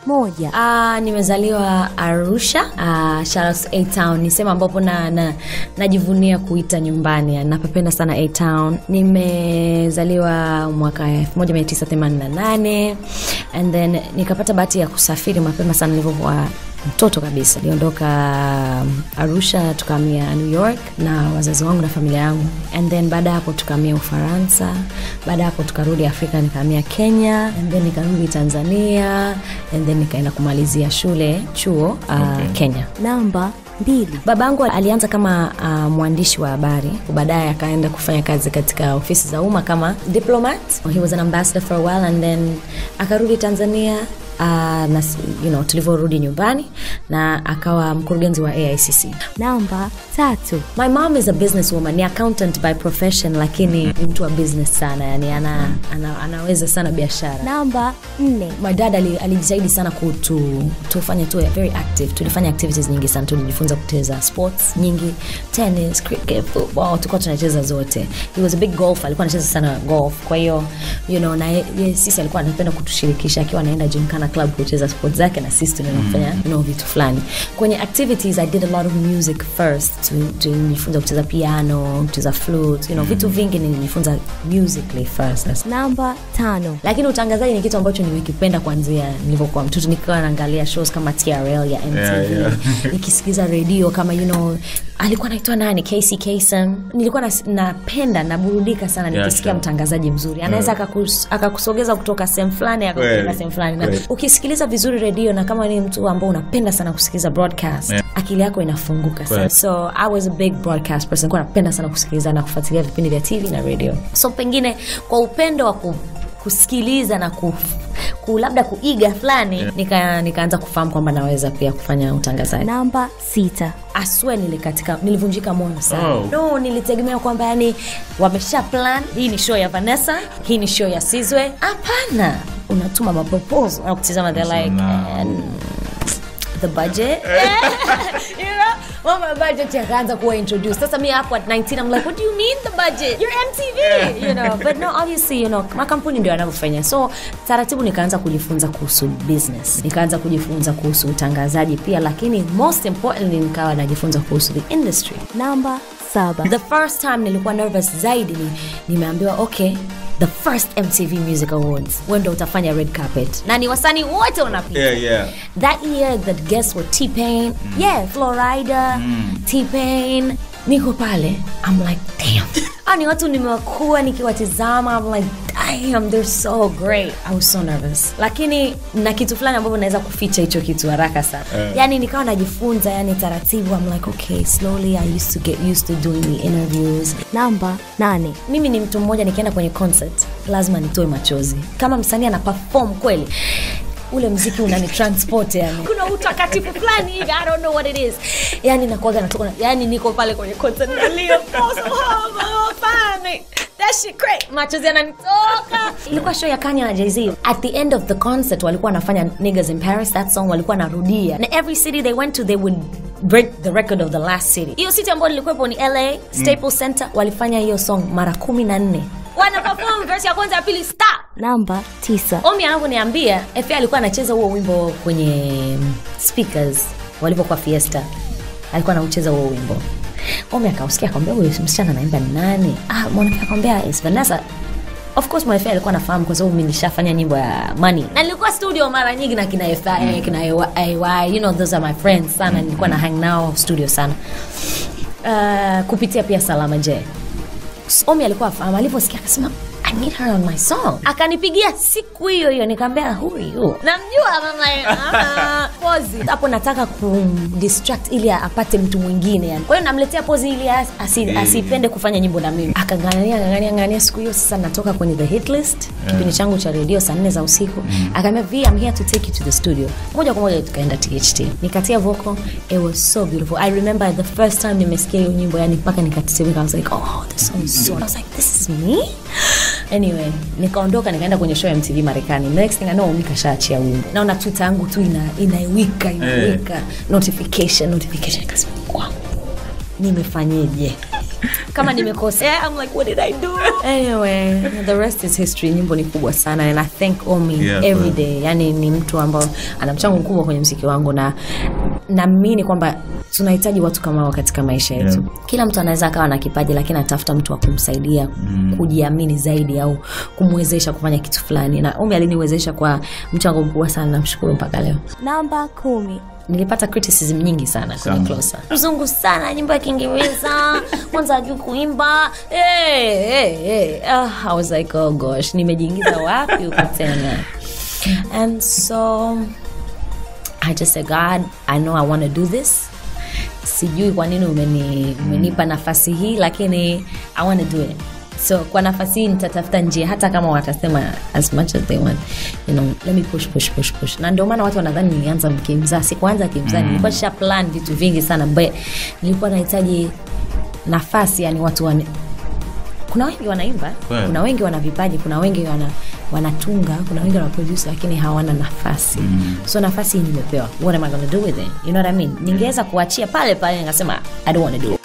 1. Nimezaliwa Arusha, Charles A-Town, ni sema ambapo najivunia kuita nyumbani. Napenda sana A-Town. Nimezaliwa mwaka 1988 and then nikapata bahati ya kusafiri mapema sana nilipokuwa mtoto kabisa. Niliondoka Arusha tukahamia New York na wazazi wangu na familia yangu, and then baada hapo tukahamia Ufaransa. Baada hapo tukarudi Afrika, nikahamia Kenya, and then nikarudi Tanzania, and then nikaenda kumalizia chuo Kenya. Namba 2. Babangu alianza kama mwandishi wa habari, baadaye akaenda kufanya kazi katika ofisi za umma kama diplomat. He was an ambassador for a while, and then akarudi Tanzania na tulivyorudi nyumbani na akawa mkurugenzi wa AICC. Namba 3. My mom is a businesswoman, ni accountant by profession, lakini mtu wa business sana, yani anaweza sana biashara. Namba 4. My dad alijitahidi sana tufanye tu very active. Tulifanya activities nyingi sana, tulijifunza kucheza sports nyingi, tennis, cricket, football, tulikuwa tunacheza zote. He was a big golfer, alikuwa anacheza sana golf. Kwa hiyo na sisi alikuwa anapenda kutushirikisha akiwa anaenda gymkhana club kucheza sports zake, na sisi tunafanya vitu fulani. Kwenye activities I did a lot of music first. Nilijifunza kucheza piano, kucheza flute, vitu vingi nilijifunza musically first. Namba 5. Lakini utangazaji ni kitu ambacho nimekipenda kuanzia nilipokuwa mtoto. Nikiwa naangalia shows kama TRL ya MTV, nikisikiza radio kama alikuwa anaitwa nani, Casey Kasem. Nilikuwa napenda na burudika sana nikisikia mtangazaji mzuri. Anaweza akakusogeza kutoka sehemu fulani akakupeleka sehemu fulani. Na ukisikiliza vizuri radio na kama ni mtu ambao unapenda sana kusikiliza broadcast, akili yako inafunguka sana. So I was a big broadcast person. Nilikuwa napenda sana kusikiliza na kufuatilia vipindi vya TV na radio. So pengine kwa upendo wa kusikiliza na labda kuiga fulani, nikaanza kufahamu kwamba naweza pia kufanya utangazaji. Namba 6. Aswe nilivunjika moyo sana. Nilitegemea kwamba yani wamesha plan, hii ni show ya Vanessa, hii ni show ya Sizwe. Hapana, unatuma proposal na kutizama, they're like the budget. My budget yakaanza kuwa introduced. Sasa mimi hapo at 19 I'm like, what do you mean the budget? You're MTV, But no, obviously, makampuni ndio yanafanya. So taratibu nikaanza kujifunza kuhusu business. Nikaanza kujifunza kuhusu utangazaji pia, lakini most importantly nikawa najifunza kuhusu the industry. Namba 7. The first time nilikuwa nervous zaidi nimeambiwa okay, the first MTV Music Awards, wendo utafanya red carpet na ni wasanii wote wanapita. That year the guests were T-Pain, Florida, T-Pain. Niko pale, I'm like damn. Ni watu nimekuwa nikiwatazama, I'm like damn, they're so great. I was so nervous. Lakini na kitu fulani ambapo naweza kuficha hicho kitu haraka sana. Yani nikawa najifunza taratibu. I'm like okay, slowly I used to get used to doing the interviews. Namba 8. Mimi ni mtu mmoja nikienda kwenye concert lazima nitoe machozi. Kama msanii ana perform kweli, ule muziki unanitransport kuna utakatifu fulani hivi, I don't know what it is. Nakuaga natoka, niko pale kwenye concert nalia funny. That shit great. Machozi yananitoka. Ilikuwa show ya Kanye na Jay-Z. At the end of the concert walikuwa wanafanya Niggas in Paris, that song walikuwa narudia. Na every city they went to they would break the record of the last city. Hiyo city ambayo nilikuwepo ni LA, Staples Center, walifanya hiyo song mara 14. Wana perform verse ya kwanza ya pili stop. Namba 9. Omi anaponiambia FA alikuwa anacheza huo wimbo kwenye speakers walipokuwa Fiesta. Alikuwa anacheza huo wimbo. Omi akausikia akamwambia huyu msichana anaimba ni nani? Mwanamke akamwambia it's Vanessa. Of course my FA alikuwa anafahamu kwa sababu mimi nilishafanya nyimbo ya Money. Na nilikuwa studio mara nyingi na kina FA, kina AY, those are my friends sana. Nilikuwa na hang nao studio sana. Kupitia pia Salama J. Omi alikuwa afahamu, aliposikia akasema I need her on my song. Akanipigia siku hiyo nikamwambia who are you? Namjua mama pozi. Hapo nataka kumdistract ili apate mtu mwingine Kwa hiyo namletea pozi ili asipende kufanya nyimbo na mimi. Akangania siku hiyo sasa natoka kwenye the hit list, kipindi changu cha radio saa 4 za usiku. Akaniambia V, I'm here to take you to the studio. Moja kwa moja tukaenda THT. Nikatia vocal, it was so beautiful. I remember the first time nimesikia hiyo nyimbo mpaka nikatetemeka. I was like, oh, this song is so. I was like, this is me? Anyway, nikaondoka nikaenda kwenye show ya MTV Marekani. Next thing I know nikashaachia wimbo. Naona Twitter yangu tu inawika notification kasema wow. Nimefanyeje? kama nimekosea, I'm like what did I do? Anyway, the rest is history. Nyimbo ni kubwa sana and I thank Omi every day. Yani ni mtu ambao ana mchango mkubwa kwenye muziki wangu, na naamini kwamba tunahitaji watu kama hao katika maisha yetu. Kila mtu anaweza akawa na kipaji, lakini atafuta mtu wa kumsaidia kujiamini zaidi au kumwezesha kufanya kitu fulani, na Omi aliniwezesha kwa mchango mkubwa sana, namshukuru mpaka leo. Namba 10. Nilipata criticism nyingi sana kwenye Closer. Mzungu sana, nyimbo ya Kiingereza, kwanza hajui kuimba. I was like, oh gosh, nimejiingiza wapi huko tena? And so I just said, God, I know I want to do this. Sijui kwa nini umenipa nafasi hii, lakini I want to do it. So kwa nafasi hii nitatafuta njia, hata kama watasema as much as they want, you know, let me push. Na ndio maana watu wanadhani nilianza mkimza. Sikuanza kimza, nilikuwa nisha plan vitu vingi sana, but nilikuwa nahitaji nafasi, yani watu kuna wengi wanaimba, kuna wengi wana vipaji, kuna wengi wanatunga, kuna wengi wana produce, lakini hawana nafasi. So nafasi hii nimepewa. What am I going to do with it? You know what I mean? Ningeweza kuachia pale ningasema I don't want to do it.